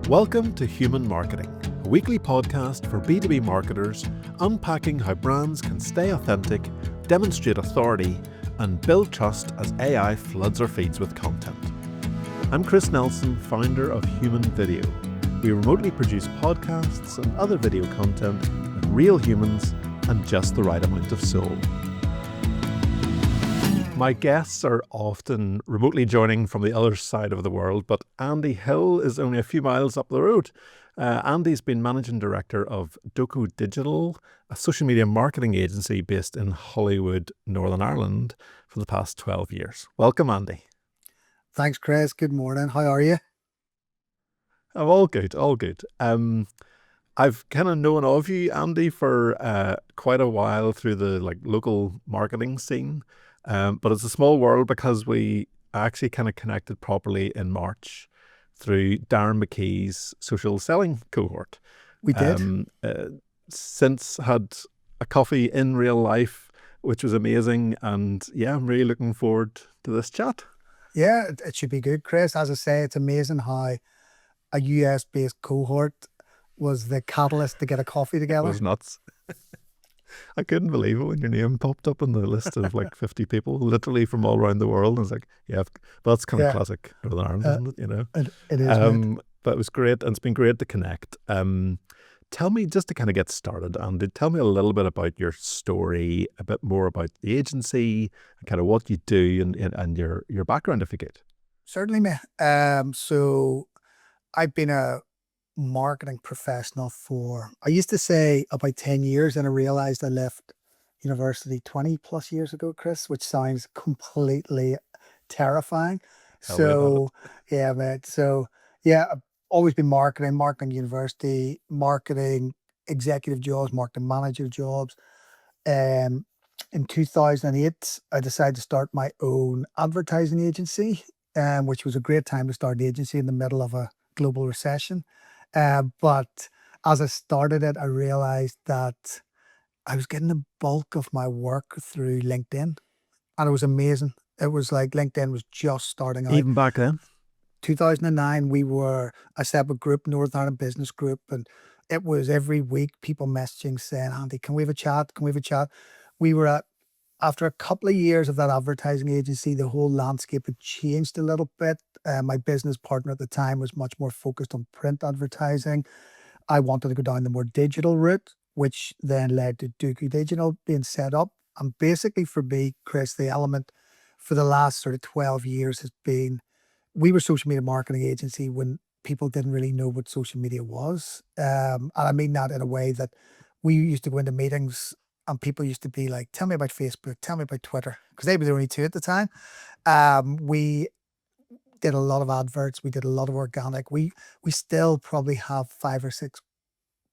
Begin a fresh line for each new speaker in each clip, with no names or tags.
Welcome to Human Marketing, a weekly podcast for B2B marketers unpacking how brands can stay authentic, demonstrate authority, and build trust as AI floods our feeds with content. I'm Chris Nelson, founder of Human Video. We remotely produce podcasts and other video content with real humans and just the right amount of soul. My guests are often remotely joining from the other side of the world, but Andy Hill is only a few miles up the road. Andy's been managing director of Dokoo Digital, a social media marketing agency based in Hollywood, Northern Ireland, for the past 12 years. Welcome, Andy.
Thanks, Chris. Good morning. How are you?
I'm all good, all good. I've kind of known of you, Andy, for quite a while through the local marketing scene. But it's a small world because we actually kind of connected properly in March through Darren McKee's social selling cohort.
We did.
Since had a coffee in real life, which was amazing. And yeah, I'm really looking forward to this chat.
Yeah, it should be good, Chris. As I say, it's amazing how a US-based cohort was the catalyst to get a coffee together.
It was nuts. I couldn't believe it when your name popped up on the list of 50 people, literally from all around the world. And I was like, yeah, that's kind of classic Northern Ireland, isn't it? You know,
it is.
But it was great, and it's been great to connect. Tell me, just to kind of get started, Andy, tell me a little bit about your story, a bit more about the agency, and kind of what you do, and your background, if you could.
Certainly, mate. So I've been a marketing professional for, I used to say about 10 years, and I realized I left university 20 plus years ago, Chris, which sounds completely terrifying. Yeah, mate. So yeah, I've always been marketing university, marketing executive jobs, marketing manager jobs. In 2008, I decided to start my own advertising agency, which was a great time to start an agency in the middle of a global recession. But as I started it, I realized that I was getting the bulk of my work through LinkedIn, and it was amazing. It was like LinkedIn was just starting out.
Even back then?
2009, we were a separate group, Northern Ireland Business Group, and it was every week people messaging saying, Andy, can we have a chat? Can we have a chat? We were after a couple of years of that advertising agency, the whole landscape had changed a little bit. My business partner at the time was much more focused on print advertising. I wanted to go down the more digital route, which then led to Dokoo Digital being set up. And basically for me, Chris, the element for the last sort of 12 years has been, we were a social media marketing agency when people didn't really know what social media was. And I mean that in a way that we used to go into meetings and people used to be like, tell me about Facebook, tell me about Twitter, because they were the only two at the time. We did a lot of adverts. We did a lot of organic. We still probably have 5 or 6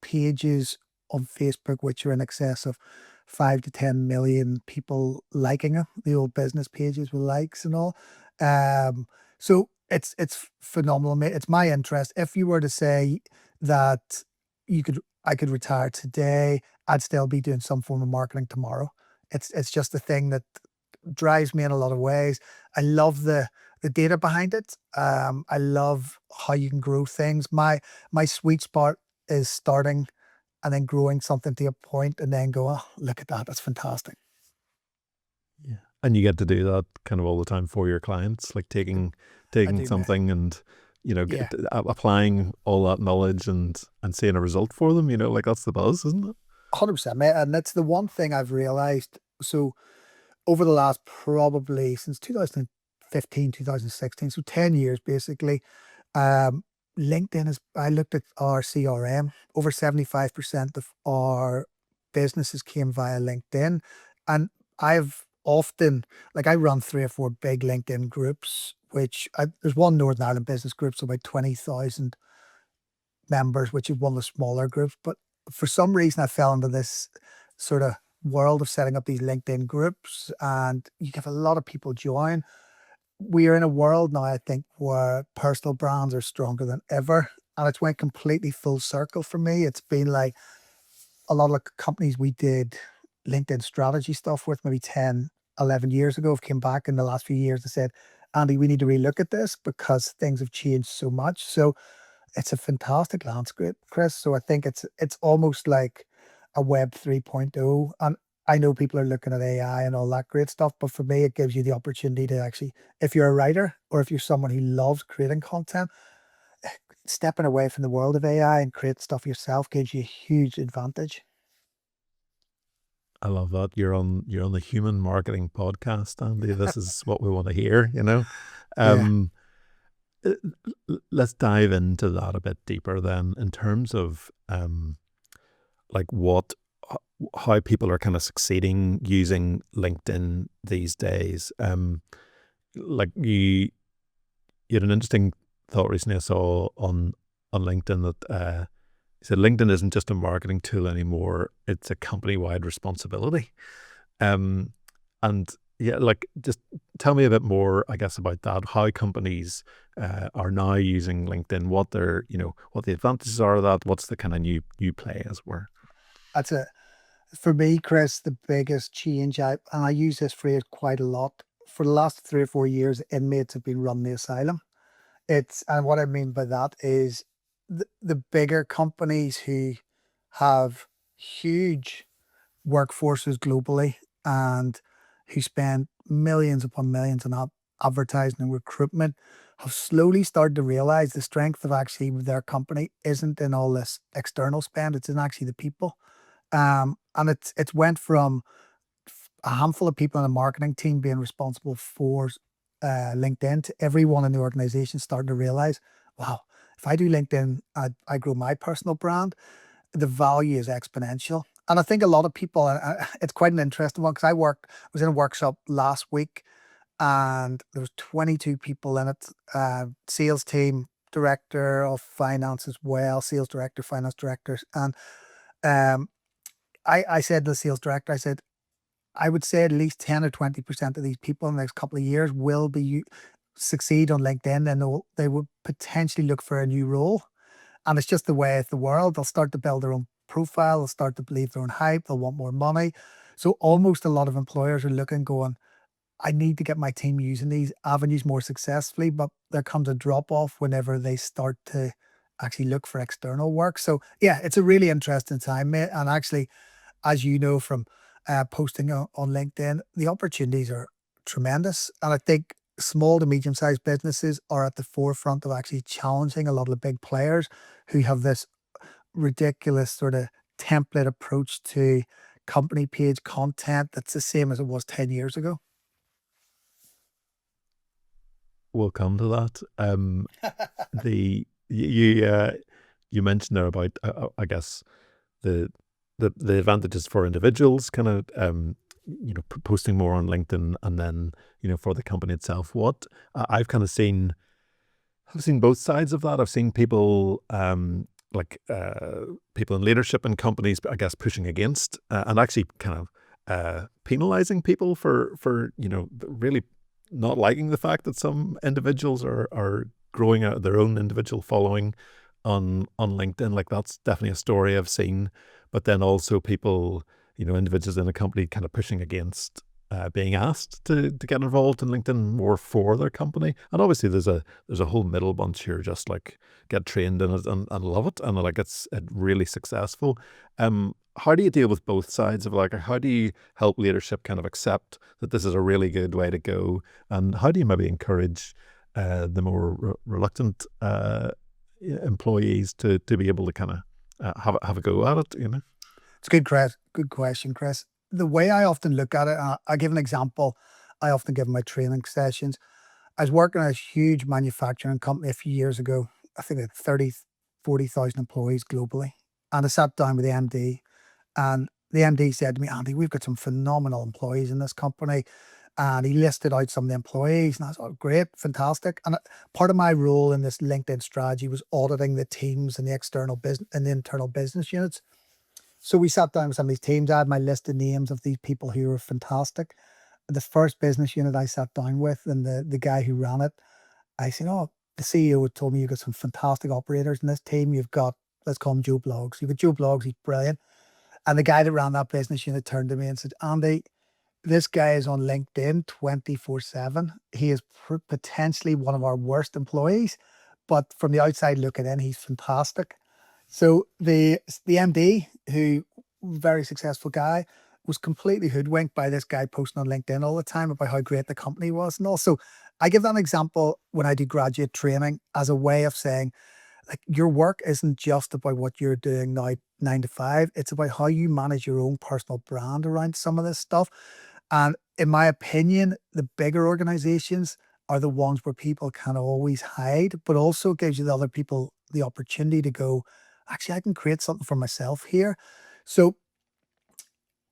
pages on Facebook, which are in excess of 5 to 10 million people liking it. The old business pages with likes and all. So it's phenomenal, mate. It's my interest. If you were to say that I could retire today, I'd still be doing some form of marketing tomorrow. It's just the thing that drives me in a lot of ways. I love the data behind it. I love how you can grow things. My sweet spot is starting and then growing something to a point and then go, oh, look at that. That's fantastic.
Yeah. And you get to do that kind of all the time for your clients, like taking something and, applying all that knowledge and seeing a result for them, that's the buzz, isn't it?
100%, mate. And that's the one thing I've realized. So over the last probably since 2015, 2016, so 10 years basically, LinkedIn I looked at our CRM, over 75% of our businesses came via LinkedIn. And I've often, I run 3 or 4 big LinkedIn groups, there's one Northern Ireland business group, so about 20,000 members, which is one of the smaller groups. But for some reason, I fell into this sort of world of setting up these LinkedIn groups, and you have a lot of people join. We are in a world now, I think, where personal brands are stronger than ever, and it's went completely full circle for me. It's been like a lot of companies we did LinkedIn strategy stuff with maybe 10, 11 years ago have came back in the last few years and said, Andy, we need to relook at this because things have changed so much. So it's a fantastic landscape, Chris. So I think it's almost like a Web 3.0. And I know people are looking at AI and all that great stuff, but for me, it gives you the opportunity to actually, if you're a writer or if you're someone who loves creating content, stepping away from the world of AI and create stuff yourself gives you a huge advantage.
I love that. You're on the Human Marketing podcast, Andy. This is what we want to hear, you know.
Yeah.
Um, let's dive into that a bit deeper then, in terms of like how people are kind of succeeding using LinkedIn these days. Like you had an interesting thought recently I saw on LinkedIn that he said LinkedIn isn't just a marketing tool anymore; it's a company-wide responsibility. Um, and yeah, like, just tell me a bit more, I guess, about that. How companies are now using LinkedIn, what their, what the advantages are of that, what's the kind of new play, as it were.
That's a For me, Chris, the biggest change, and I use this phrase quite a lot. For the last 3 or 4 years, inmates have been running the asylum. And what I mean by that is the bigger companies who have huge workforces globally and who spend millions upon millions on advertising and recruitment have slowly started to realize the strength of actually their company isn't in all this external spend, it's in actually the people. And it's went from a handful of people in a marketing team being responsible for LinkedIn to everyone in the organization starting to realize, wow, if I do LinkedIn, I grow my personal brand, the value is exponential. And I think a lot of people, it's quite an interesting one because was in a workshop last week and there was 22 people in it, sales team, director of finance as well, sales director, finance directors. And um, I said to the sales director, I said, I would say at least 10 or 20% of these people in the next couple of years will succeed on LinkedIn and they will potentially look for a new role. And it's just the way of the world. They'll start to build their own profile. They'll start to believe their own hype. They'll want more money. So almost a lot of employers are looking, going, I need to get my team using these avenues more successfully. But there comes a drop off whenever they start to actually look for external work. So yeah, it's a really interesting time, mate. And actually, as you know from posting on LinkedIn, the opportunities are tremendous. And I think small to medium sized businesses are at the forefront of actually challenging a lot of the big players who have this ridiculous sort of template approach to company page content that's the same as it was 10 years ago.
We'll come to that. The you mentioned there about, I guess, the the advantages for individuals, kind of, posting more on LinkedIn, and then, for the company itself. What I've kind of seen, I've seen both sides of that. I've seen people, like, people in leadership in companies, I guess, pushing against, and actually kind of penalizing people for really not liking the fact that some individuals are growing out their own individual following on LinkedIn. Like, that's definitely a story I've seen. But then also people, individuals in a company kind of pushing against being asked to get involved in LinkedIn more for their company. And obviously there's a whole middle bunch here, just like get trained in it and love it, and like it's really successful. How do you deal with both sides of, like, how do you help leadership kind of accept that this is a really good way to go, and how do you maybe encourage the more reluctant employees to be able to kind of have a go at it?
It's a good question, Chris. The way I often look at it, I give an example. I often give in my training sessions. I was working at a huge manufacturing company a few years ago. I think it had 30, 40,000 employees globally. And I sat down with the MD, and the MD said to me, Andy, we've got some phenomenal employees in this company. And he listed out some of the employees, and I thought, great, fantastic. And part of my role in this LinkedIn strategy was auditing the teams and the external business and the internal business units. So we sat down with some of these teams. I had my list of names of these people who were fantastic. The first business unit I sat down with, and the guy who ran it, I said, oh, the CEO had told me you've got some fantastic operators in this team. You've got, let's call him Joe Blogs. You've got Joe Blogs, he's brilliant. And the guy that ran that business unit turned to me and said, Andy, this guy is on LinkedIn 24/7. He is potentially one of our worst employees, but from the outside looking in, he's fantastic. So the MD, who very successful guy, was completely hoodwinked by this guy posting on LinkedIn all the time about how great the company was. And also, I give that an example when I do graduate training as a way of saying, like, your work isn't just about what you're doing now, 9 to 5. It's about how you manage your own personal brand around some of this stuff. And in my opinion, the bigger organizations are the ones where people can always hide, but also gives you the other people the opportunity to go, actually, I can create something for myself here. So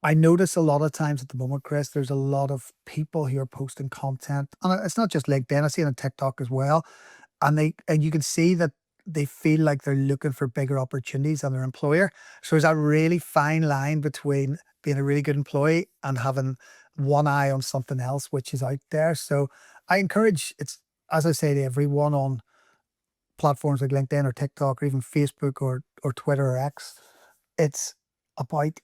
I notice a lot of times at the moment, Chris, there's a lot of people who are posting content. And it's not just LinkedIn, I see it on TikTok as well. And you can see that they feel like they're looking for bigger opportunities than their employer. So there's that really fine line between being a really good employee and having one eye on something else which is out there. So I encourage, it's, as I say to everyone on platforms like LinkedIn or TikTok or even Facebook or Twitter or X, it's about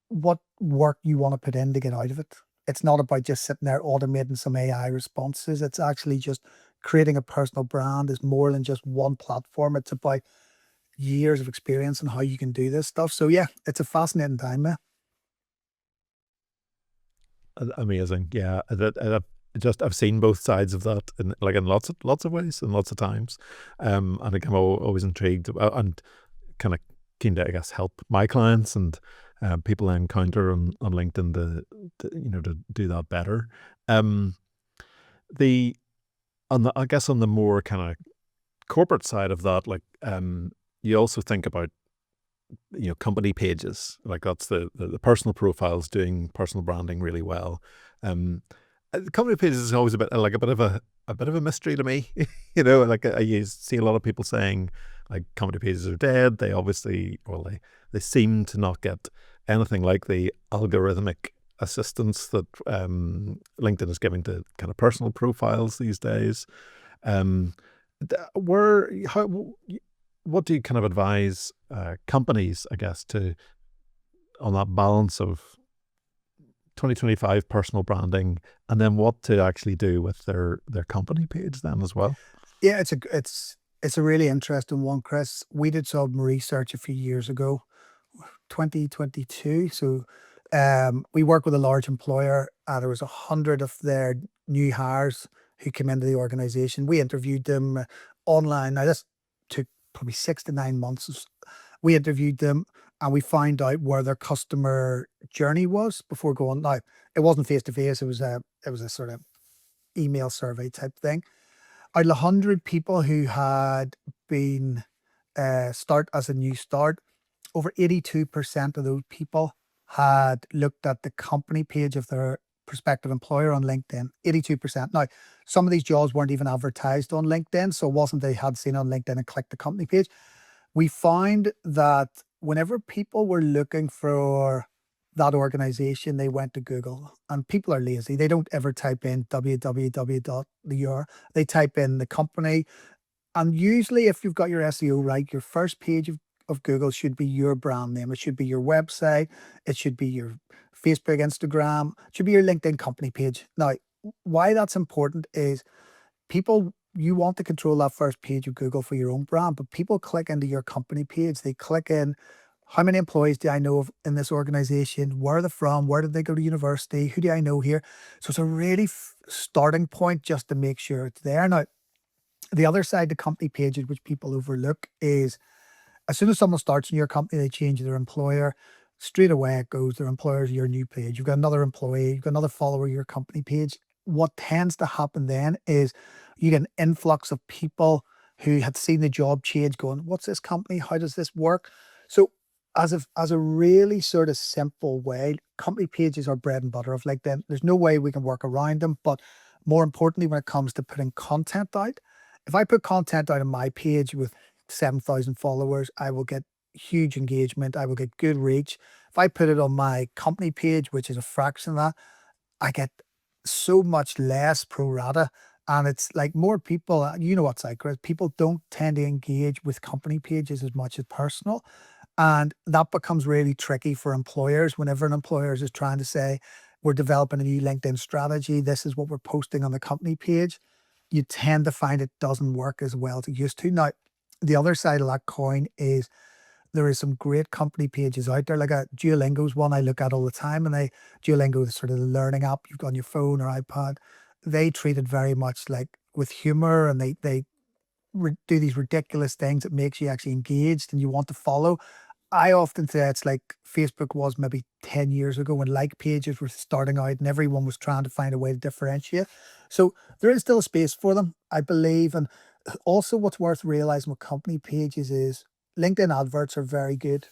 what work you want to put in to get out of it. It's not about just sitting there automating some AI responses. It's actually just creating a personal brand is more than just one platform. It's about years of experience and how you can do this stuff. So yeah, it's a fascinating time, man.
Amazing. Yeah. I've seen both sides of that in lots of ways and lots of times. And like, I'm always intrigued and kind of keen to, I guess, help my clients and people I encounter on LinkedIn to do that better. The I guess on the more kind of corporate side of that, like you also think about company pages, like that's the personal profiles doing personal branding really well. The company pages is always a bit of a mystery to me. Like I see a lot of people saying like company pages are dead. They obviously, well, they seem to not get anything like the algorithmic assistance that LinkedIn is giving to kind of personal profiles these days. What do you kind of advise companies, I guess, on that balance of 2025 personal branding, and then what to actually do with their company page then as well?
Yeah, it's a really interesting one, Chris. We did some research a few years ago, 2022. So we work with a large employer. There was 100 of their new hires who came into the organization. We interviewed them online. Now this took probably 6 to 9 months. We interviewed them and we found out where their customer journey was before going. Now it wasn't face to face. It was a sort of email survey type thing. Out of 100 people who had been start as a new start, over 82% of those people had looked at the company page of their prospective employer on LinkedIn. 82%. Now, some of these jobs weren't even advertised on LinkedIn, so it wasn't they had seen on LinkedIn and clicked the company page. We found that whenever people were looking for that organization, they went to Google. And people are lazy. They don't ever type in www.the. They type in the company. And usually, if you've got your SEO right, your first page of Google should be your brand name. It should be your website. It should be your Facebook, Instagram. It should be your LinkedIn company page. Now, why that's important is people, you want to control that first page of Google for your own brand, but people click into your company page. They click in, how many employees do I know of in this organization? Where are they from? Where did they go to university? Who do I know here? So it's a really starting point just to make sure it's there. Now, the other side, the company pages, which people overlook, is as soon as someone starts in your company, they change their employer. Straight away, it goes, their employer is your new page. You've got another employee, you've got another follower, your company page. What tends to happen then is you get an influx of people who had seen the job change going, what's this company? How does this work? So as a really sort of simple way, company pages are bread and butter of LinkedIn. There's no way we can work around them. But more importantly, when it comes to putting content out, if I put content out on my page with 7,000 followers, I will get huge engagement. I will get good reach. If I put it on my company page, which is a fraction of that, I get so much less pro rata. And it's like more people, you know what's like, Chris, people don't tend to engage with company pages as much as personal. And that becomes really tricky for employers whenever an employer is trying to say, we're developing a new LinkedIn strategy. This is what we're posting on the company page. you tend to find it doesn't work as well as it used to. Now, the other side of that coin is there is some great company pages out there. Like Duolingo's one I look at all the time, and Duolingo is sort of the learning app you've got on your phone or iPad. They treat it very much like with humor, and they do these ridiculous things that makes you actually engaged and you want to follow. I often say it's like Facebook was maybe 10 years ago when like pages were starting out and everyone was trying to find a way to differentiate. So there is still a space for them, I believe. And also what's worth realizing with company pages is LinkedIn adverts are very good.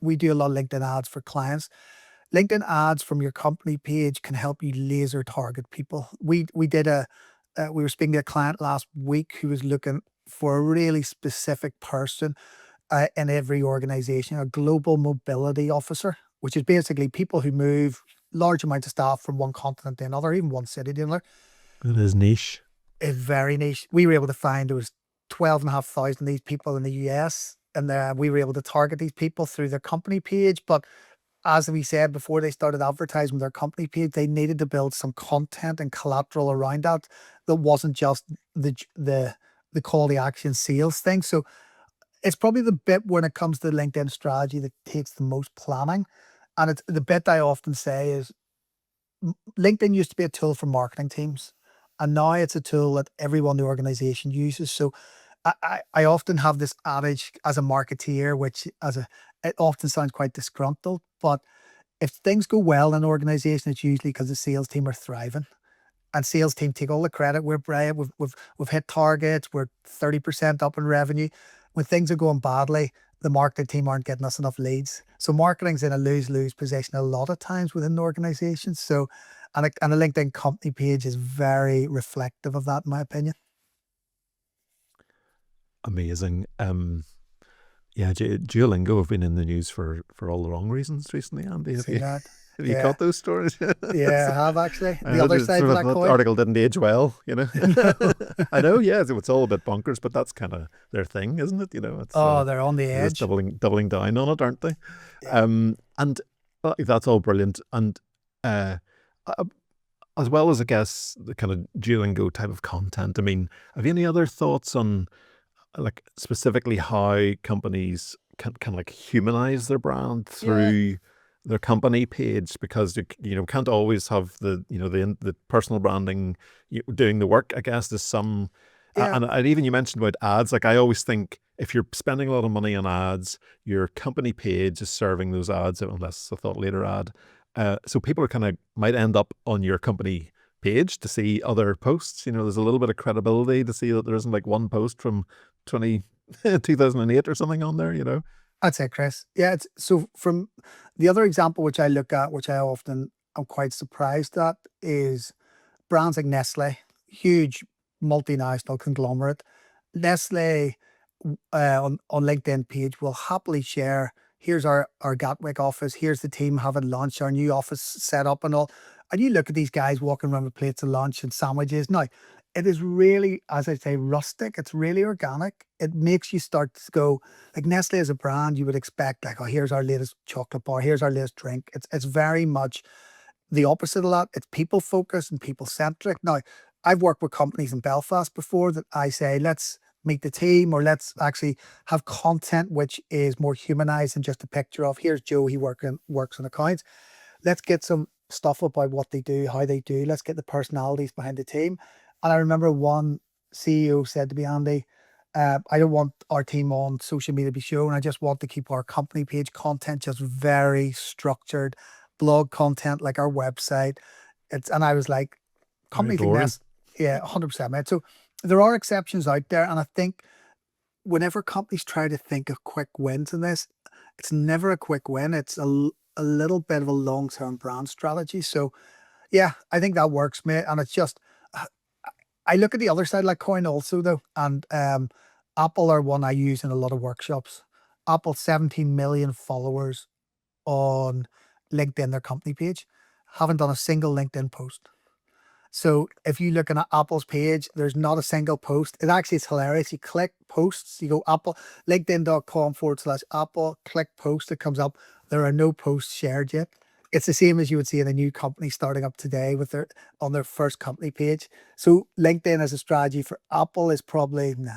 We do a lot of LinkedIn ads for clients. LinkedIn ads from your company page can help you laser target people. We were speaking to a client last week who was looking for a really specific person in every organization, a global mobility officer, which is basically people who move large amounts of staff from one continent to another, even one city to another.
It is niche.
It's very niche. We were able to find there was 12,500 of these people in the US, and we were able to target these people through their company page. But as we said before they started advertising their company page, they needed to build some content and collateral around that wasn't just the call to action sales thing. So it's probably the bit when it comes to LinkedIn strategy that takes the most planning. And it's the bit I often say is LinkedIn used to be a tool for marketing teams, and now it's a tool that everyone in the organization uses. So I often have this adage as a marketeer, which it often sounds quite disgruntled, but if things go well in an organization, it's usually because the sales team are thriving. And sales team take all the credit. We're brave. We've hit targets. We're 30% up in revenue. When things are going badly, the marketing team aren't getting us enough leads. So marketing's in a lose-lose position a lot of times within the organization. So, and a LinkedIn company page is very reflective of that, in my opinion.
Amazing. Yeah, Duolingo have been in the news for all the wrong reasons recently, Andy. Have you caught those stories?
Yeah, I have actually. The other side of that coin.
Article didn't age well, you know.
No.
I know, yeah, it's all a bit bonkers, but that's kind of their thing, isn't it? You know, it's
they're on the
they're
edge.
just doubling down on it, aren't they?
Yeah.
And that's all brilliant. And as well as, I guess, the kind of Duolingo type of content, I mean, have you any other thoughts on like specifically how companies can like humanize their brand through their company page? Because you can't always have the personal branding doing the work. I guess there's some and even you mentioned about ads. Like I always think if you're spending a lot of money on ads, your company page is serving those ads, unless it's a thought leader ad. So people are might end up on your company page to see other posts. There's a little bit of credibility to see that there isn't like one post from 2008 or something on there.
That's it, Chris. Yeah. So from the other example, which I look at, which I often am quite surprised at, is brands like Nestle, huge multinational conglomerate. Nestle on LinkedIn page will happily share, here's our Gatwick office, here's the team having lunch, our new office set up and all. And you look at these guys walking around with plates of lunch and sandwiches. Now, it is really, as I say, rustic. It's really organic. It makes you start to go, like Nestle as a brand, you would expect like, oh, here's our latest chocolate bar, here's our latest drink. It's very much the opposite of that. It's people focused and people centric. Now, I've worked with companies in Belfast before that I say, let's meet the team, or let's actually have content which is more humanized than just a picture of here's Joe, he works on accounts. Let's get some stuff about what they do, how they do. Let's get the personalities behind the team. And I remember one CEO said to me, Andy, I don't want our team on social media to be shown. I just want to keep our company page content just very structured, blog content like our website. And I was like, companies like this, 100%, mate. So there are exceptions out there. And I think whenever companies try to think of quick wins in this, it's never a quick win. It's a little bit of a long-term brand strategy. So yeah, I think that works, mate. And it's just, I look at the other side of that coin also though. And Apple are one I use in a lot of workshops. Apple 17 million followers on LinkedIn, their company page, haven't done a single LinkedIn post. So if you look at Apple's page, there's not a single post. It's hilarious. You click posts, you go Apple, linkedin.com/Apple, click post, it comes up. There are no posts shared yet. It's the same as you would see in a new company starting up today with their on their first company page. So LinkedIn as a strategy for Apple is probably nah.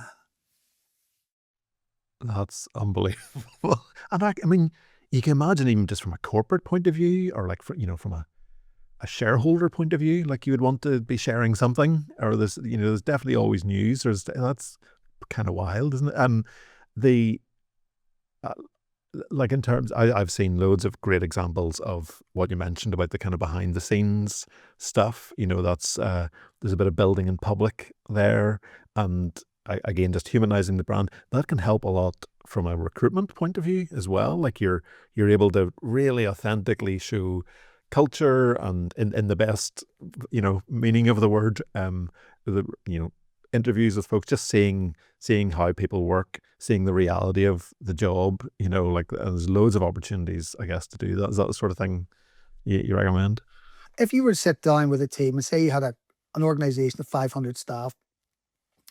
That's unbelievable. And I mean, you can imagine even just from a corporate point of view, or like from a shareholder point of view, like you would want to be sharing something, or there's definitely always news. That's kind of wild, isn't it? And the uh, like in terms, I've seen loads of great examples of what you mentioned about the kind of behind the scenes stuff. That's there's a bit of building in public there, and again, just humanizing the brand that can help a lot from a recruitment point of view as well. Like you're able to really authentically show culture and in the best meaning of the word. The interviews with folks, just seeing how people work, seeing the reality of the job, like there's loads of opportunities, I guess, to do that. Is that the sort of thing you recommend?
If you were to sit down with a team and say you had an organization of 500 staff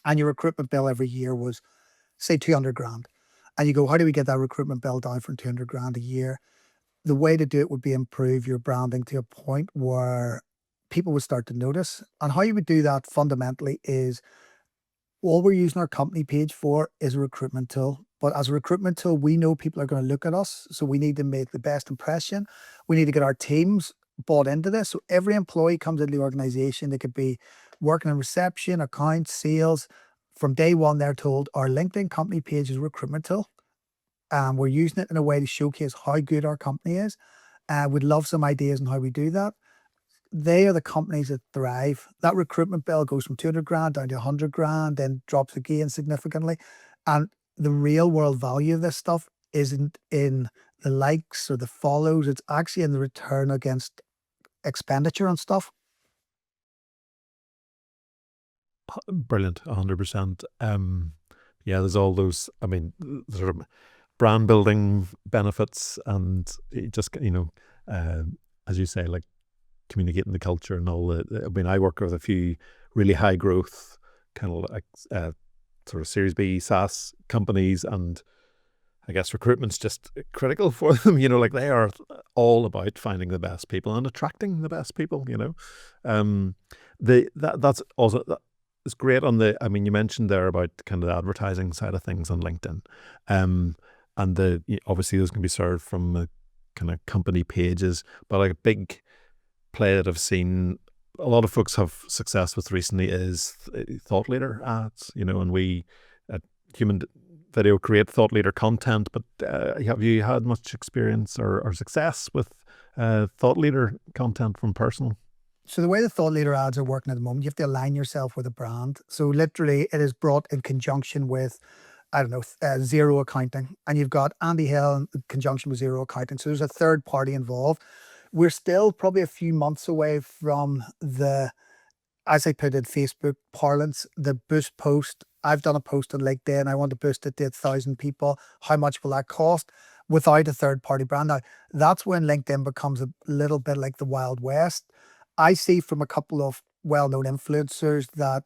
and your recruitment bill every year was, say, 200 grand, and you go, how do we get that recruitment bill down from 200 grand a year? The way to do it would be improve your branding to a point where people would start to notice. And how you would do that fundamentally is all we're using our company page for is a recruitment tool. But as a recruitment tool, we know people are going to look at us. So we need to make the best impression. We need to get our teams bought into this. So every employee comes into the organization. They could be working in reception, accounts, sales. From day one, they're told our LinkedIn company page is a recruitment tool. And we're using it in a way to showcase how good our company is. We'd love some ideas on how we do that. They are the companies that thrive. That recruitment bill goes from 200 grand down to 100 grand, then drops again significantly. And the real world value of this stuff isn't in the likes or the follows, it's actually in the return against expenditure on stuff.
Brilliant, 100%. Yeah, there's all those. I mean, sort of brand building benefits, and it just uh, as you say, like communicating the culture and all that. I mean, I work with a few really high growth kind of like sort of Series B SaaS companies, and I guess recruitment's just critical for them. Like they are all about finding the best people and attracting the best people. Um, that's also it's great on the. I mean, you mentioned there about kind of the advertising side of things on LinkedIn, and obviously those can be served from the kind of company pages, but like a big play that I've seen a lot of folks have success with recently is thought leader ads, and we at Human Video create thought leader content, but have you had much experience or success with thought leader content from personal?
So the way the thought leader ads are working at the moment, you have to align yourself with a brand. So literally, it is brought in conjunction with, I don't know, Zero Accounting, and you've got Andy Hill in conjunction with Zero Accounting. So there's a third party involved. We're still probably a few months away from the, as I put it, Facebook parlance, the boost post. I've done a post on LinkedIn. I want to boost it to 1,000 people. How much will that cost? Without a third party brand. Now, that's when LinkedIn becomes a little bit like the Wild West. I see from a couple of well known influencers that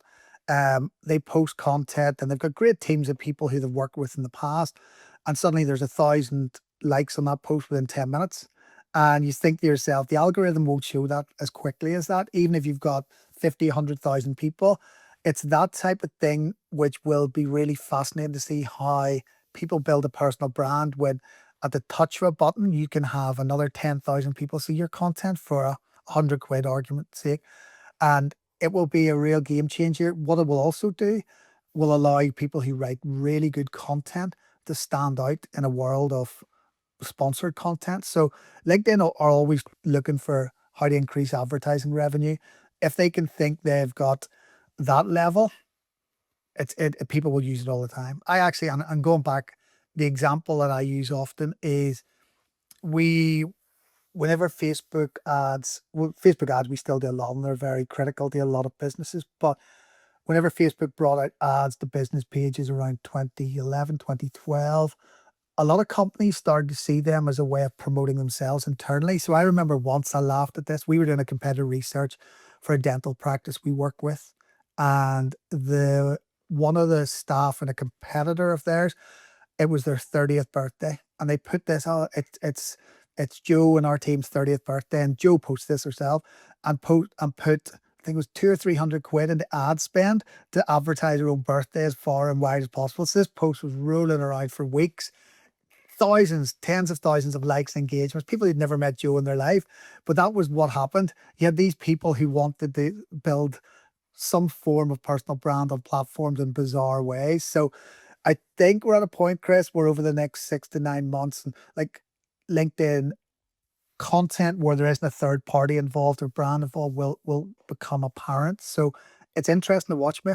they post content and they've got great teams of people who they've worked with in the past. And suddenly there's 1,000 likes on that post within 10 minutes. And you think to yourself, the algorithm won't show that as quickly as that, even if you've got 50, 100,000 people. It's that type of thing which will be really fascinating to see how people build a personal brand when at the touch of a button, you can have another 10,000 people see your content for a 100 quid argument's sake. And it will be a real game changer. What it will also do will allow people who write really good content to stand out in a world of sponsored content. So LinkedIn are always looking for how to increase advertising revenue. If they can think they've got that level, people will use it all the time. I actually, and going back, the example that I use often is we, whenever Facebook ads, we still do a lot, and they're very critical to a lot of businesses. But whenever Facebook brought out ads to business pages around 2011, 2012, a lot of companies started to see them as a way of promoting themselves internally. So I remember once I laughed at this. We were doing a competitive research for a dental practice we work with, and the one of the staff and a competitor of theirs, it was their 30th birthday, and they put this out. It's it's Joe and our team's 30th birthday, and Joe posts this herself and put, I think it was 200 or 300 quid into ad spend to advertise her own birthday as far and wide as possible. So this post was rolling around for weeks, thousands, tens of thousands of likes, engagements, people who'd never met Joe in their life. But that was what happened. You had these people who wanted to build some form of personal brand on platforms in bizarre ways. So I think we're at a point, Chris, where over the next 6 to 9 months, and like LinkedIn content where there isn't a third party involved or brand involved will become apparent. So it's interesting to watch me.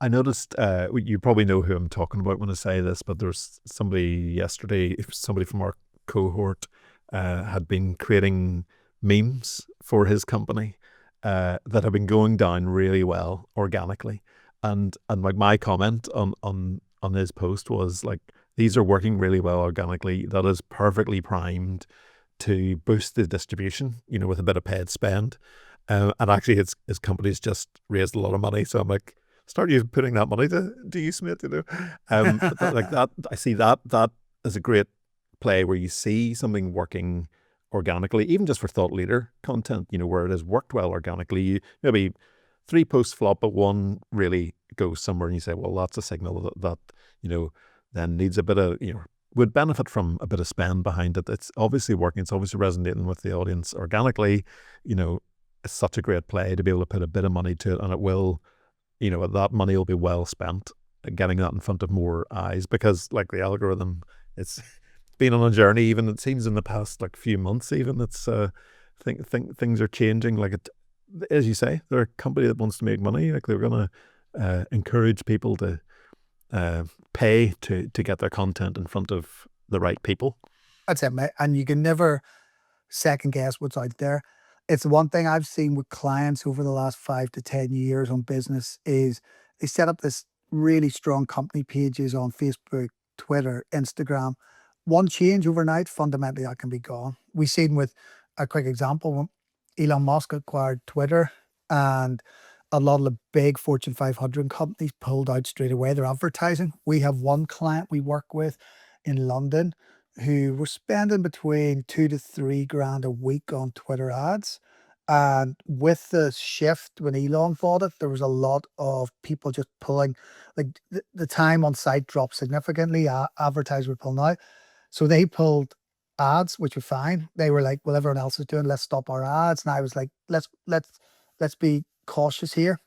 I noticed, you probably know who I'm talking about when I say this, but there's somebody yesterday, somebody from our cohort, had been creating memes for his company that have been going down really well organically. And like my comment on his post was like, these are working really well organically. That is perfectly primed to boost the distribution, with a bit of paid spend. And actually, his company's just raised a lot of money. So I'm like, start you putting that money to use, mate. But like that, I see that as a great play where you see something working organically, even just for thought leader content. Where it has worked well organically. Maybe 3 posts flop, but one really goes somewhere, and you say, well, that's a signal that then needs a bit of would benefit from a bit of spend behind it. It's obviously working. It's obviously resonating with the audience organically. It's such a great play to be able to put a bit of money to it, and it will, that money will be well spent getting that in front of more eyes, because like the algorithm, it's been on a journey. Even it seems in the past like few months, even it's think things are changing. Like it, as you say, they're a company that wants to make money. Like they're gonna encourage people to pay to get their content in front of the right people.
That's it, mate. And you can never second guess what's out there. It's the one thing I've seen with clients over the last 5 to 10 years on business is they set up this really strong company pages on Facebook, Twitter, Instagram. One change overnight, fundamentally that can be gone. We've seen with a quick example when Elon Musk acquired Twitter, and a lot of the big Fortune 500 companies pulled out straight away their advertising. We have one client we work with in London who were spending between 2 to 3 grand a week on Twitter ads. And with the shift when Elon bought it, there was a lot of people just pulling, like the time on site dropped significantly. Advertisers were pulling out. So they pulled ads, which were fine. They were like, well, everyone else is doing, let's stop our ads. And I was like, let's be cautious here.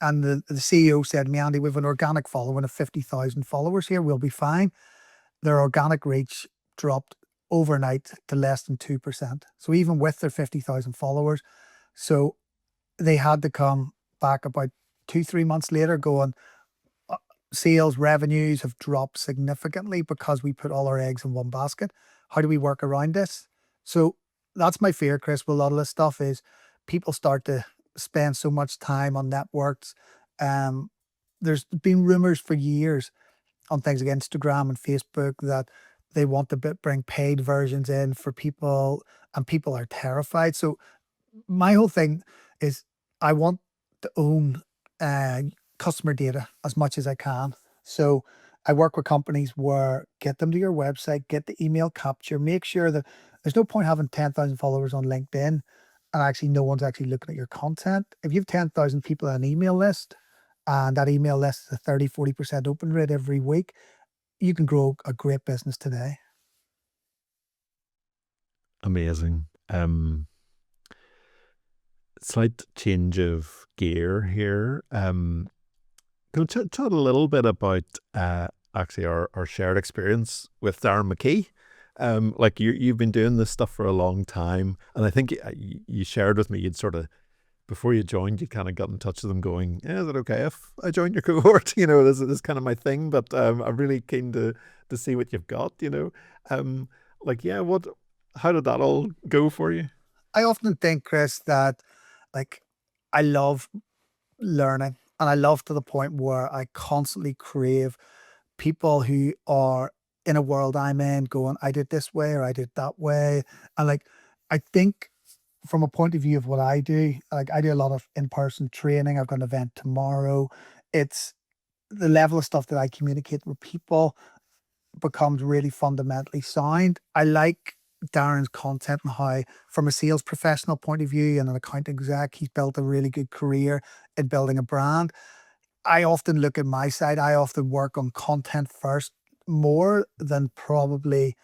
And the CEO said to me, Andy, we have an organic following of 50,000 followers here. We'll be fine. Their organic reach dropped overnight to less than 2%. So even with their 50,000 followers, so they had to come back about 2, 3 months later going, sales revenues have dropped significantly because we put all our eggs in one basket. How do we work around this? So that's my fear, Chris, with a lot of this stuff is people start to spend so much time on networks. There's been rumors for years on things like Instagram and Facebook that they want to bring paid versions in for people, and people are terrified. So my whole thing is I want to own uh, customer data as much as I can. So I work with companies where get them to your website, get the email capture, make sure that there's no point having 10,000 followers on LinkedIn and actually no one's actually looking at your content. If you have 10,000 people on an email list and that email list is a 30-40% open rate every week, you can grow a great business today.
Amazing. Slight change of gear here. Can we chat a little bit about actually our shared experience with Darren McKee? Like you've been doing this stuff for a long time, and I think you shared with me you'd sort of before you joined, you kind of got in touch with them, going, "Yeah, is it okay if I join your cohort? This is kind of my thing, but I'm really keen to see what you've got. Like yeah, how did that all go for you?"
I often think, Chris, that like I love learning and I love to the point where I constantly crave people who are in a world I'm in going, I did this way or I did that way. And like, I think from a point of view of what I do, like I do a lot of in-person training. I've got an event tomorrow. It's the level of stuff that I communicate with people becomes really fundamentally sound. I like Darren's content and how, from a sales professional point of view and an account exec, he's built a really good career in building a brand. I often look at my side. I often work on content first more than probably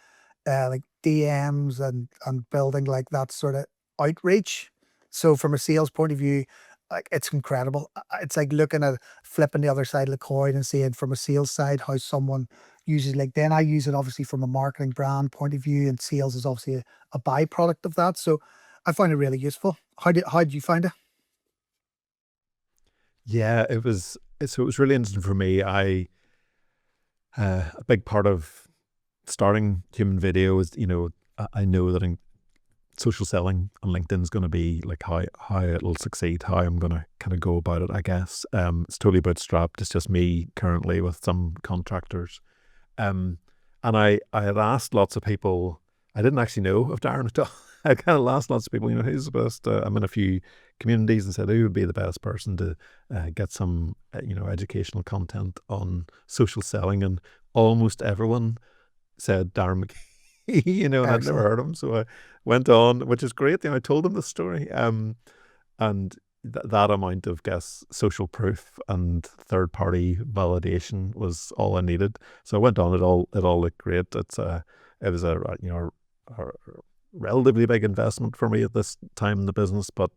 like DMs and building like that sort of outreach. So from a sales point of view, like it's incredible. It's like looking at flipping the other side of the coin and seeing from a sales side how someone uses LinkedIn. I use it obviously from a marketing brand point of view, and sales is obviously a byproduct of that. So I find it really useful. How did you find it?
Yeah, so it was really interesting for me. A big part of starting human video is, I know that in social selling on LinkedIn is going to be like how it'll succeed, how I'm going to kind of go about it, I guess. It's totally bootstrapped. It's just me currently with some contractors. Um, and I had asked lots of people. I didn't actually know of Darren at all. I kind of asked lots of people, who's the best. I'm in a few communities and said who would be the best person to get some, educational content on social selling, and almost everyone said Darren McKee, and I'd never
Excellent.
heard of him. So I went on, which is great. I told him the story. And that amount of, guess, social proof and third party validation was all I needed. So I went on. It all looked great. It was a relatively big investment for me at this time in the business, but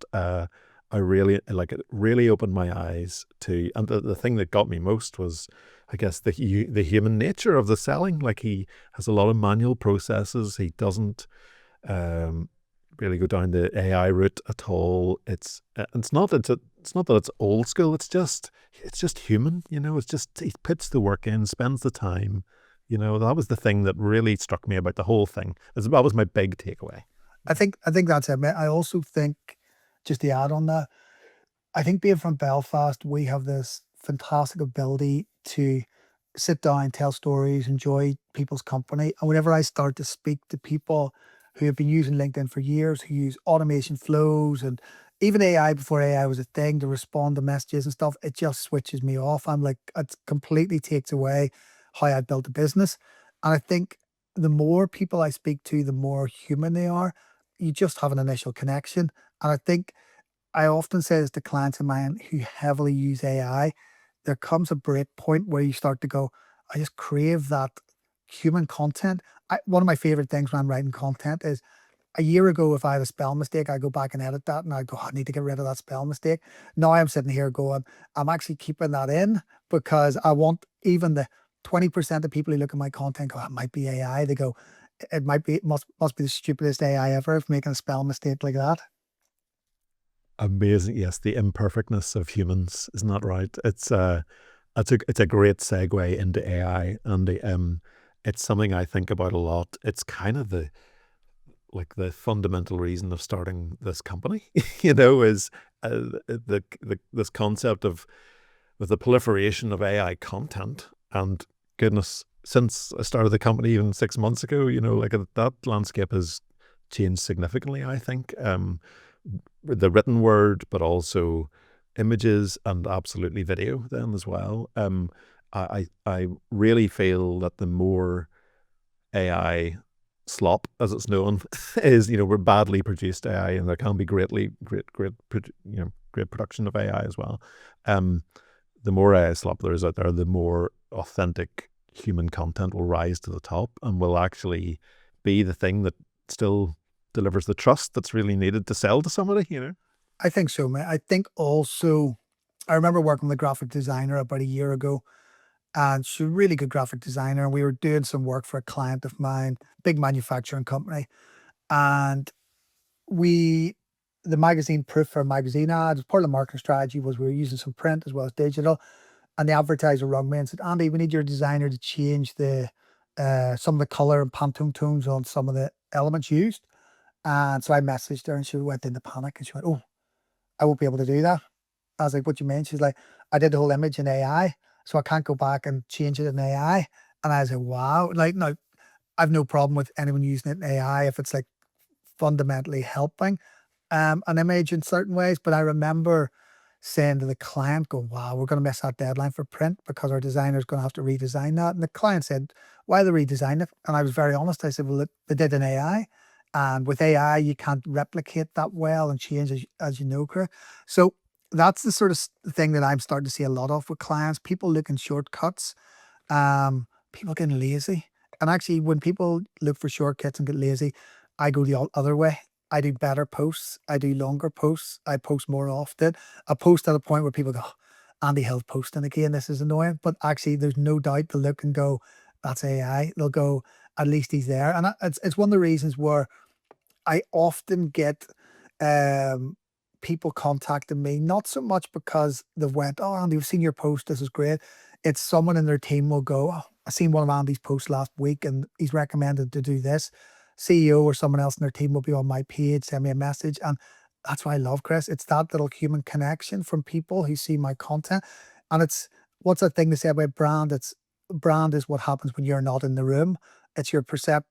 I really like it. Really opened my eyes to, and the thing that got me most was, I guess, the human nature of the selling. Like, he has a lot of manual processes. He doesn't um, really go down the AI route at all. It's not that it's old school. It's just human. It's just he puts the work in, spends the time. That was the thing that really struck me about the whole thing. That was my big takeaway.
I think that's it, mate. I also think, just to add on that, I think being from Belfast, we have this fantastic ability to sit down, tell stories, enjoy people's company. And whenever I start to speak to people who have been using LinkedIn for years, who use automation flows and even AI before AI was a thing to respond to messages and stuff, it just switches me off. I'm like, it completely takes away how I built a business. And I think the more people I speak to, the more human they are. You just have an initial connection. And I think I often say this to clients of mine who heavily use AI. There comes a break point where you start to go, I just crave that human content. One of my favorite things when I'm writing content is a year ago, if I had a spell mistake, I go back and edit that and I go, I need to get rid of that spell mistake. Now I'm sitting here going, I'm actually keeping that in because I want even the 20% of people who look at my content go, it might be AI. They go, it might be, must be the stupidest AI ever if making a spell mistake like that.
Amazing. Yes, the imperfectness of humans, isn't that right? It's a great segue into AI, and it's something I think about a lot. It's kind of the fundamental reason of starting this company, is this concept of, with the proliferation of AI content, and goodness, since I started the company even 6 months ago, like, that landscape has changed significantly, I think. The written word, but also images and absolutely video then as well. I really feel that the more AI slop, as it's known, is, we're badly produced AI, and there can be great production of AI as well. Um, the more AI slop there is out there, the more authentic human content will rise to the top and will actually be the thing that still delivers the trust that's really needed to sell to somebody.
I think so, man. I think also, I remember working with a graphic designer about a year ago, and she's a really good graphic designer. And we were doing some work for a client of mine, big manufacturing company. And we, the magazine proof for magazine ads, part of the marketing strategy was we were using some print as well as digital. And the advertiser rung me and said, Andy, we need your designer to change some of the color and Pantone tones on some of the elements used. And so I messaged her and she went into panic and she went, oh, I won't be able to do that. I was like, what do you mean? She's like, I did the whole image in AI, so I can't go back and change it in AI. And I was like, wow. Like, no, I've no problem with anyone using it in AI if it's like fundamentally helping an image in certain ways. But I remember saying to the client, going, wow, we're going to miss that deadline for print because our designer's going to have to redesign that. And the client said, why they redesign it? And I was very honest. I said, well, they did an AI. And with AI, you can't replicate that well and change as you know, Chris. So that's the sort of thing that I'm starting to see a lot of with clients. People looking shortcuts, people getting lazy. And actually, when people look for shortcuts and get lazy, I go the other way. I do better posts. I do longer posts. I post more often. I post at a point where people go, Andy Hill's posting again. This is annoying. But actually, there's no doubt they'll look and go, that's AI. They'll go, at least he's there. And it's one of the reasons where I often get um, people contacting me, not so much because they've went, oh, Andy, we've seen your post. This is great. It's someone in their team will go, oh, I seen one of Andy's posts last week and he's recommended to do this. CEO or someone else in their team will be on my page, send me a message. And that's what I love, Chris. It's that little human connection from people who see my content. And it's what's that thing they say about brand? It's brand is what happens when you're not in the room. It's your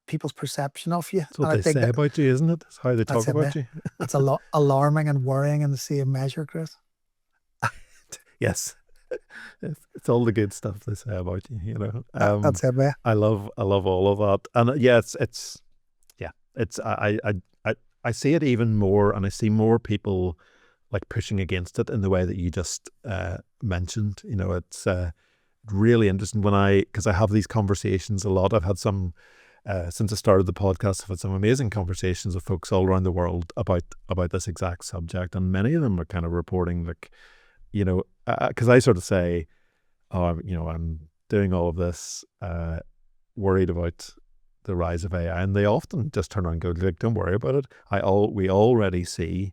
people's perception of you.
That's what
And I
they
think
say
that
about you, isn't it? It's how they
that's
talk
it,
about
man.
you.
That's a lot alarming and worrying in the same measure, Chris.
Yes. It's all the good stuff they say about you, you know.
That's it, man.
I love all of that. And yeah, it's yeah, it's I see it even more, and I see more people like pushing against it in the way that you just mentioned. You know, it's really interesting because I have these conversations a lot. I've had some since I started the podcast. I've had some amazing conversations with folks all around the world about this exact subject, and many of them are kind of reporting like, you know, because I sort of say, oh, you know, I'm doing all of this, worried about the rise of AI, and they often just turn around and go, like, don't worry about it. We already see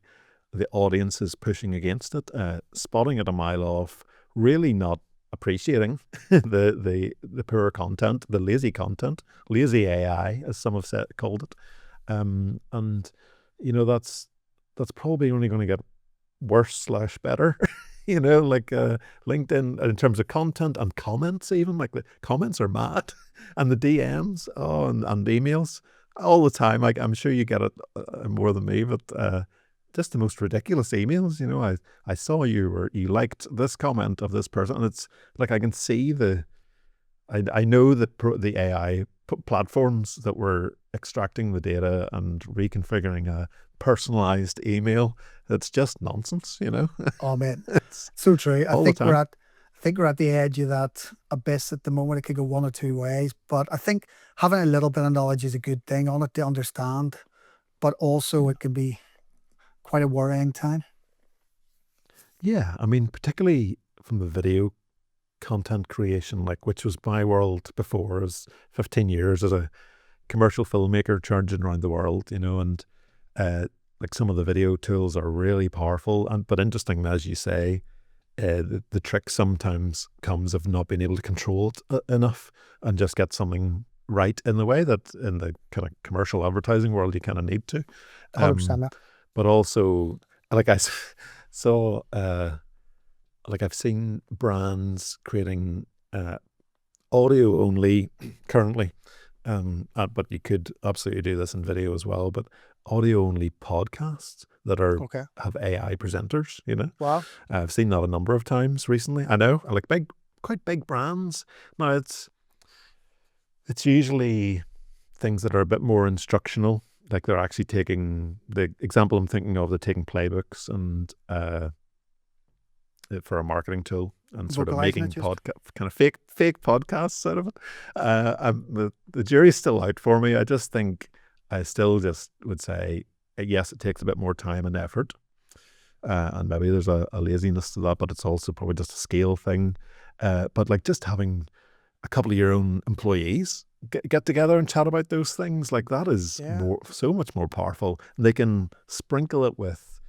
the audiences pushing against it, spotting it a mile off, really not appreciating the poor content, the lazy content, lazy AI, as some have called it, and you know that's probably only going to get worse / better. You know, like LinkedIn in terms of content and comments, even like the comments are mad, and the DMs, and emails all the time. Like I'm sure you get it more than me, but just the most ridiculous emails. You know, I saw you liked this comment of this person, and it's like I can see I know that the AI platforms that were extracting the data and reconfiguring a personalized email. It's just nonsense, you know.
Oh man,
It's
so true.
all the time.
I think we're at the edge of that abyss at the moment. It could go one or two ways, but I think having a little bit of knowledge is a good thing on it to understand. But also, it can be quite a worrying time.
Yeah, I mean, particularly from the video content creation, like which was my world before, as 15 years as a commercial filmmaker charging around the world, you know, and like some of the video tools are really powerful, but interesting, as you say, the trick sometimes comes of not being able to control it enough and just get something right in the way that in the kind of commercial advertising world you kind of need to.
100%.
Um, but also, like saw, like I've seen brands creating audio only currently, but you could absolutely do this in video as well. But audio only podcasts that
Okay.
have AI presenters. You know,
Wow.
I've seen that a number of times recently. I know, like quite big brands. Now it's usually things that are a bit more instructional. Like they're actually taking the example I'm thinking of. They're taking playbooks and for a marketing tool and sort of
Vocalizing it
making
just.
kind of fake podcasts out of it. The jury's still out for me. I just think I still just would say yes, it takes a bit more time and effort, and maybe there's a laziness to that, but it's also probably just a scale thing. But like just having a couple of your own employees get together and chat about those things, like that is
Yeah.
so much more powerful. And they can sprinkle it with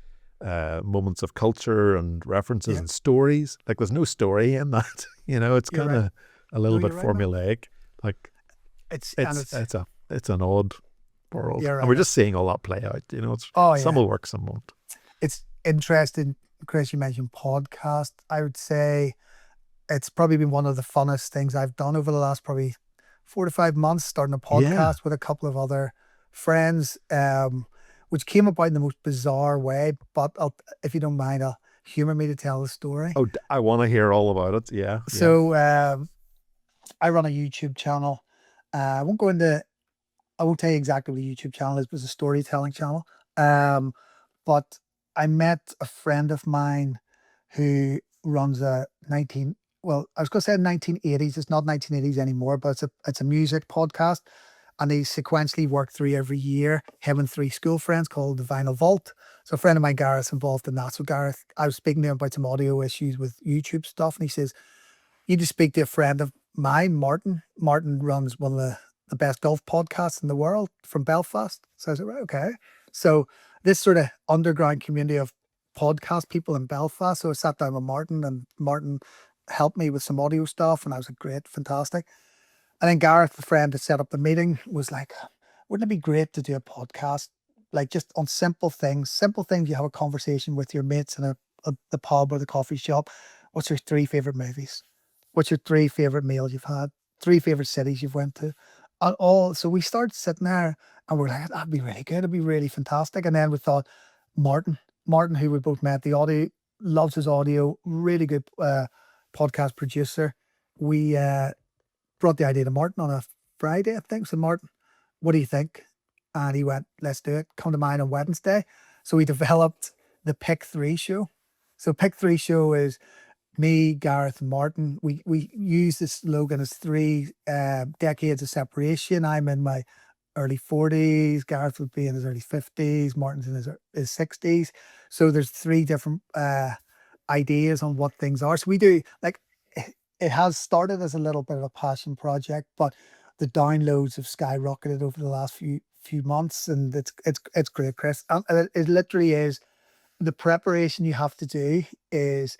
moments of culture and references
Yeah.
and stories. Like there's no story in that. You know, it's
You're
kind
right.
of a little
No,
bit
you're right, man.
formulaic. Like
It's and
it's
it's
it's an odd world,
You're
and
right,
we're
man.
just seeing all that play out. You know,
Oh
some
yeah.
will work, some won't.
It's interesting, Chris. You mentioned podcast. I would say it's probably been one of the funnest things I've done over the last probably 4 to 5 months, starting a
Yeah.
podcast with a couple of other friends, which came about in the most bizarre way. But if you don't mind, I'll humor me to tell the story.
Oh, I want to hear all about it. Yeah, yeah.
So I run a YouTube channel. I won't go into I won't tell you exactly what the YouTube channel is, but it's a storytelling channel. But I met a friend of mine who runs a I was going to say 1980s. It's not 1980s anymore, but it's a music podcast, and they sequentially work through every year. Him and three school friends called the Vinyl Vault. So a friend of mine, Gareth's involved in that. So Gareth, I was speaking to him about some audio issues with YouTube stuff, and he says, you just speak to a friend of mine, Martin. Martin runs one of the best golf podcasts in the world from Belfast. So I said, right, okay. So this sort of underground community of podcast people in Belfast. So I sat down with Martin, and Martin helped me with some audio stuff, and I was like, great, fantastic. And then Gareth, the friend that set up the meeting, was like, wouldn't it be great to do a podcast, like just on simple things you have a conversation with your mates in the pub or the coffee shop. What's your three favorite movies? What's your three favorite meals you've had? Three favorite cities you've went to? And all, so we started sitting there and we're like, that'd be really good. It'd be really fantastic. And then we thought, Martin, who we both met, the audio, loves his audio, really good podcast producer. We brought the idea to Martin on a Friday, I think. So Martin, what do you think? And he went, let's do it. Come to mine on Wednesday. So we developed the Pick Three show. So Pick Three show is me, Gareth, and Martin. We use this slogan as three decades of separation. I'm in my early 40s. Gareth would be in his early 50s. Martin's in his 60s. So there's three different ideas on what things are. So we do, like, it has started as a little bit of a passion project, but the downloads have skyrocketed over the last few months, and it's great, Chris. And it literally is, the preparation you have to do is,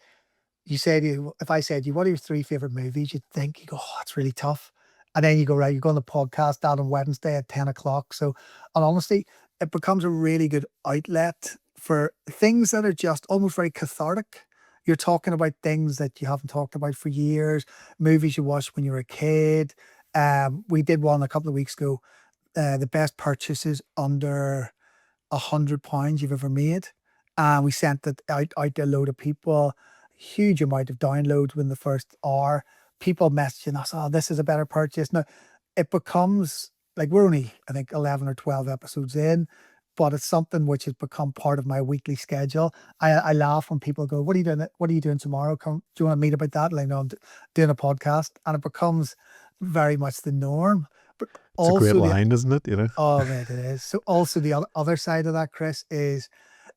if I said to you, what are your three favorite movies? You'd think, you go, oh, that's really tough. And then you go, right, you go on the podcast that on Wednesday at 10 o'clock. So, and honestly, it becomes a really good outlet for things that are just almost very cathartic. You're talking about things that you haven't talked about for years, movies you watched when you were a kid. We did one a couple of weeks ago, the best purchases under £100 you've ever made. And we sent it out to a load of people, huge amount of downloads within the first hour. People messaging us, oh, this is a better purchase. Now, it becomes like, we're only, I think, 11 or 12 episodes in, but it's something which has become part of my weekly schedule. I laugh when people go, what are you doing? What are you doing tomorrow? Do you want to meet about that? Like, no, I'm doing a podcast. And it becomes very much the norm. But
It's a great
also
line, isn't it?
oh man, it is. So also the other side of that, Chris, is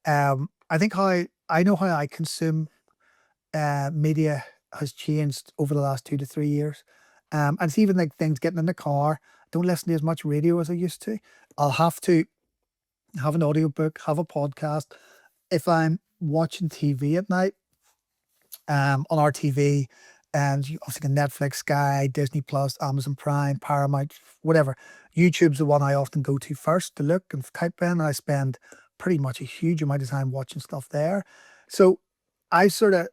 I think how I know how I consume media has changed over the last 2 to 3 years. And it's even like things getting in the car. Don't listen to as much radio as I used to. I'll have to have an audiobook, have a podcast. If I'm watching TV at night, on our TV, and you obviously got Netflix, Sky, Disney Plus, Amazon Prime, Paramount, whatever. YouTube's the one I often go to first to look and type in, and I spend pretty much a huge amount of time watching stuff there. So I listened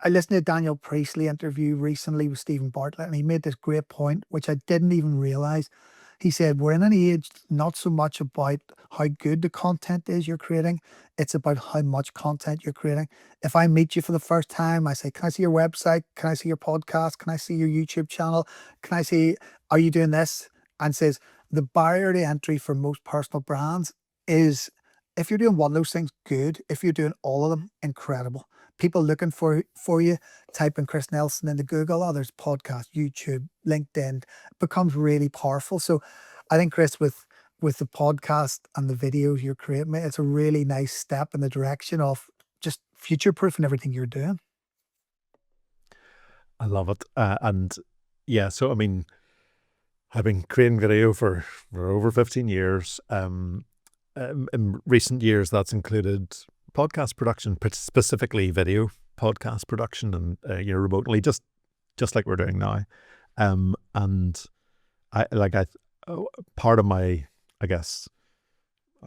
to a Daniel Priestley interview recently with Stephen Bartlett, and he made this great point, which I didn't even realize. He said, we're in an age not so much about how good the content is you're creating, it's about how much content you're creating. If I meet you for the first time, I say, can I see your website? Can I see your podcast? Can I see your YouTube channel? Can I see, are you doing this? And says, the barrier to entry for most personal brands is, if you're doing one of those things, good. If you're doing all of them, incredible. People looking for you, type in Chris Nelson into Google, oh, there's podcast, YouTube, LinkedIn. It becomes really powerful. So I think, Chris, with the podcast and the videos you're creating, mate, it's a really nice step in the direction of just future-proofing everything you're doing.
I love it. And yeah, so I mean, I've been creating video for over 15 years. In recent years, that's included podcast production, specifically video podcast production, and remotely, just like we're doing now. And part of my, I guess,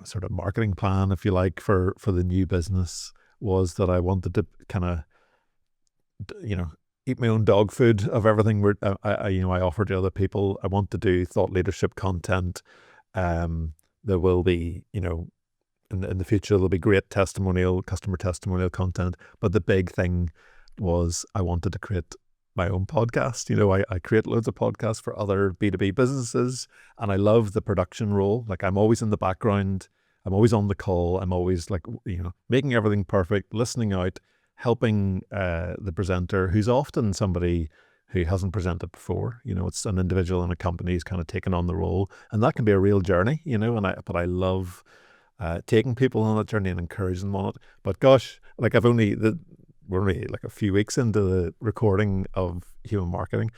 sort of marketing plan, if you like, for the new business was that I wanted to kind of, eat my own dog food of everything I offer to other people. I want to do thought leadership content. There will be, in the future, there'll be great customer testimonial content. But the big thing was I wanted to create my own podcast. I create loads of podcasts for other B2B businesses, and I love the production role. Like, I'm always in the background, I'm always on the call, I'm always like, making everything perfect, listening out, helping the presenter, who's often somebody who hasn't presented before. It's an individual in a company who's kind of taken on the role, and that can be a real journey. But I love taking people on that journey and encouraging them on it. But gosh, like we're only like a few weeks into the recording of Human Marketing.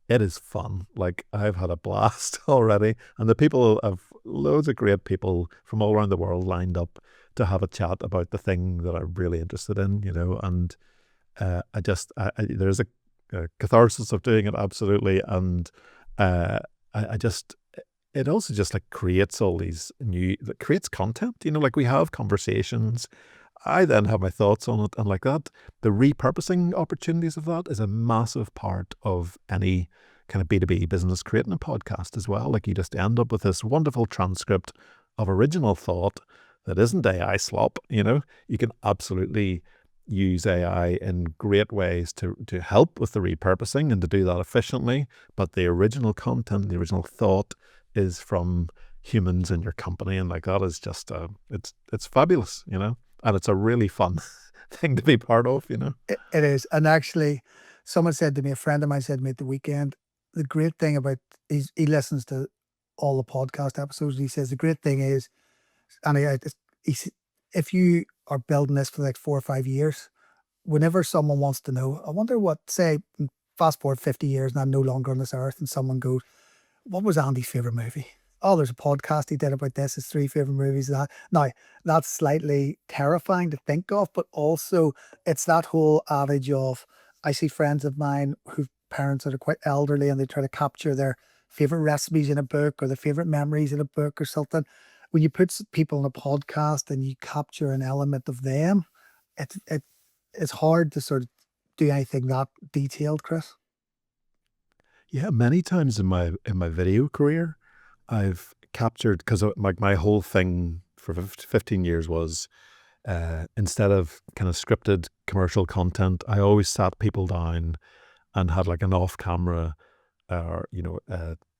It is fun. Like, I've had a blast already, and the people have loads of great people from all around the world lined up to have a chat about the thing that I'm really interested in. And there's a catharsis of doing it, absolutely, and I just it also just like creates all these creates content. Like, we have conversations. I then have my thoughts on it, and like that, the repurposing opportunities of that is a massive part of any kind of B2B business creating a podcast as well. Like, you just end up with this wonderful transcript of original thought that isn't AI slop. You can absolutely use AI in great ways to help with the repurposing and to do that efficiently. But the original content, the original thought is from humans in your company, and like that is just it's fabulous, and it's a really fun thing to be part of.
It is. And actually, someone said to me, a friend of mine said to me at the weekend, the great thing about, he listens to all the podcast episodes, and he says the great thing is, and if you are building this for like 4 or 5 years, whenever someone wants to know, I wonder what, say, fast forward 50 years and I'm no longer on this earth, and someone goes, what was Andy's favourite movie? Oh, there's a podcast he did about this. His 3 favourite movies. Now, that's slightly terrifying to think of, but also it's that whole adage of, I see friends of mine whose parents that are quite elderly, and they try to capture their favourite recipes in a book or their favourite memories in a book or something. When you put people in a podcast and you capture an element of them, it's hard to sort of do anything that detailed, Chris.
Yeah, many times in my video career, I've captured, because my whole thing for 15 years was, instead of kind of scripted commercial content, I always sat people down and had like an off-camera or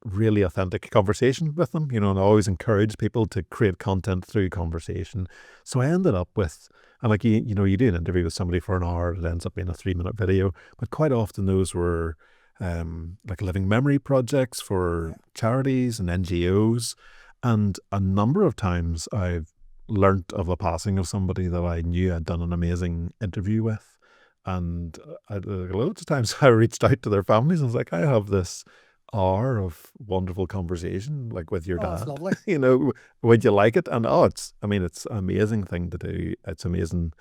really authentic conversation with them. And I always encourage people to create content through conversation. So I ended up with, and like you do an interview with somebody for an hour, it ends up being a 3-minute video, but quite often those were like living memory projects for charities and NGOs. And a number of times I've learnt of a passing of somebody that I knew I'd done an amazing interview with. And loads of times I reached out to their families and was like, I have this hour of wonderful conversation, like, with your
Oh, that's
dad.
lovely.
Would you like it? And it's an amazing thing to do. It's amazing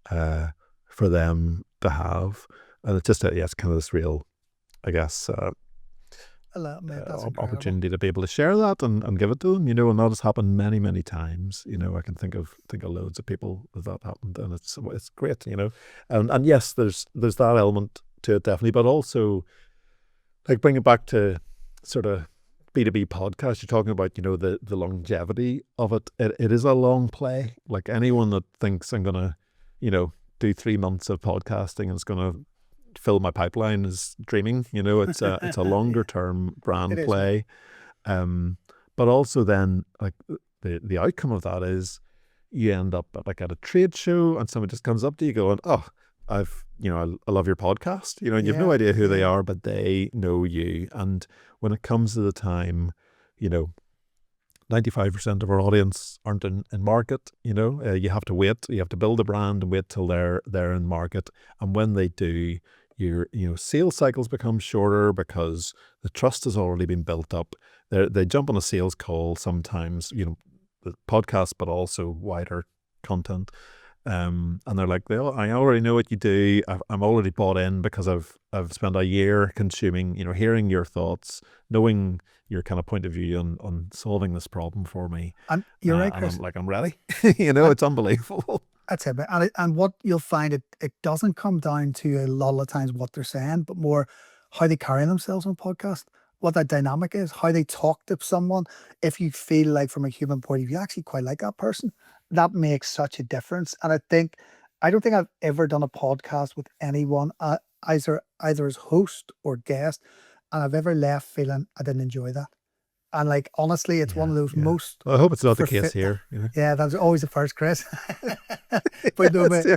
for them to have. And it's just, it's kind of this real, I guess,
Mate, that's incredible.
opportunity to be able to share that and give it to them, and that has happened many, many times. I can think of loads of people that happened, and it's great, and yes, there's that element to it, definitely, but also, like, bring it back to sort of B2B podcast. You're talking about, the longevity of it. It is a long play. Like, anyone that thinks I'm gonna, do 3 months of podcasting and it's gonna fill my pipeline is dreaming. It's a longer term brand play. But also then, like, the outcome of that is you end up at a trade show and someone just comes up to you going, oh, I love your podcast, and you've no idea who they are, but they know you. And when it comes to the time, 95% of our audience aren't in market. You have to wait. You have to build a brand and wait till they're in market. And when they do, your sales cycles become shorter because the trust has already been built up. They jump on a sales call sometimes, the podcast, but also wider content. And they're like, I already know what you do. I'm already bought in because I've spent a year consuming, hearing your thoughts, knowing your kind of point of view on solving this problem for me.
And you're right, Chris.
And I'm ready. It's unbelievable.
That's it. And what you'll find, it doesn't come down to a lot of the times what they're saying, but more how they carry themselves on podcast, what that dynamic is, how they talk to someone. If you feel like, from a human point of view, you actually quite like that person, that makes such a difference. And I don't think I've ever done a podcast with anyone. either as host or guest, and I've ever left feeling I didn't enjoy that. And like honestly, it's one
Yeah,
of those
yeah.
most
Well, I hope it's not the
for
case
fit.
here. You know,
Yeah, that's always the first, Chris. But no,
yes,
mate,
yeah.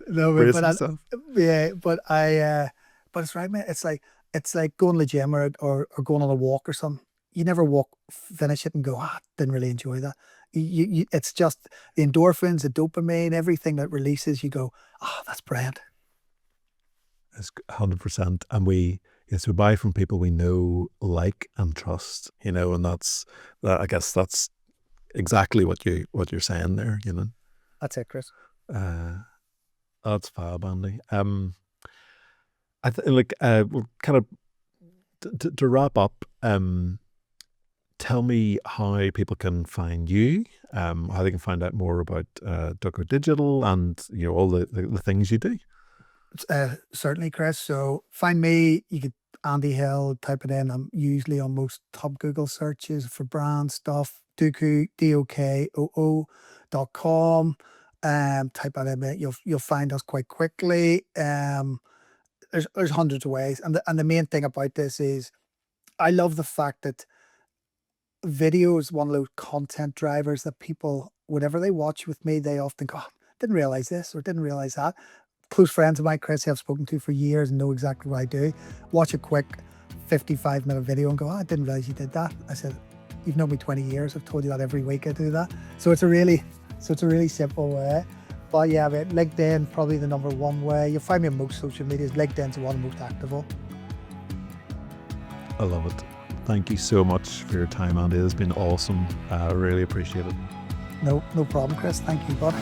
no, mate,
Brace
but
himself.
yeah, but it's right, mate. It's like going to the gym or going on a walk or something. You never finish it and go, didn't really enjoy that. It's just the endorphins, the dopamine, everything that releases. You go, that's brilliant.
It's 100%. And yes, we buy from people we know, like, and trust. You know, and I guess that's exactly what you're saying there. You know,
That's it, Chris.
uh, that's fab, Andy. Like we're kind of to wrap up. Tell me how people can find you, how they can find out more about Dokoo Digital and all the things you do.
Certainly, Chris. So find me. You could Andy Hill, type it in. I'm usually on most top Google searches for brand stuff. Dokoo, DOKOO.com. Type that in, mate. You'll find us quite quickly. There's hundreds of ways, and the main thing about this is I love the fact that video is one of those content drivers that people, whenever they watch with me, they often go, didn't realize this or didn't realize that. Close friends of mine, Chris, I've spoken to for years and know exactly what I do. Watch a quick 55-minute video and go, I didn't realize you did that. I said, you've known me 20 years. I've told you that every week I do that. So it's a really simple way. But yeah, mate, LinkedIn, probably the number one way. You'll find me on most social medias. LinkedIn's the one I'm most active on.
I love it. Thank you so much for your time, Andy. It's been awesome. I really appreciate it.
No problem, Chris. Thank you, bud.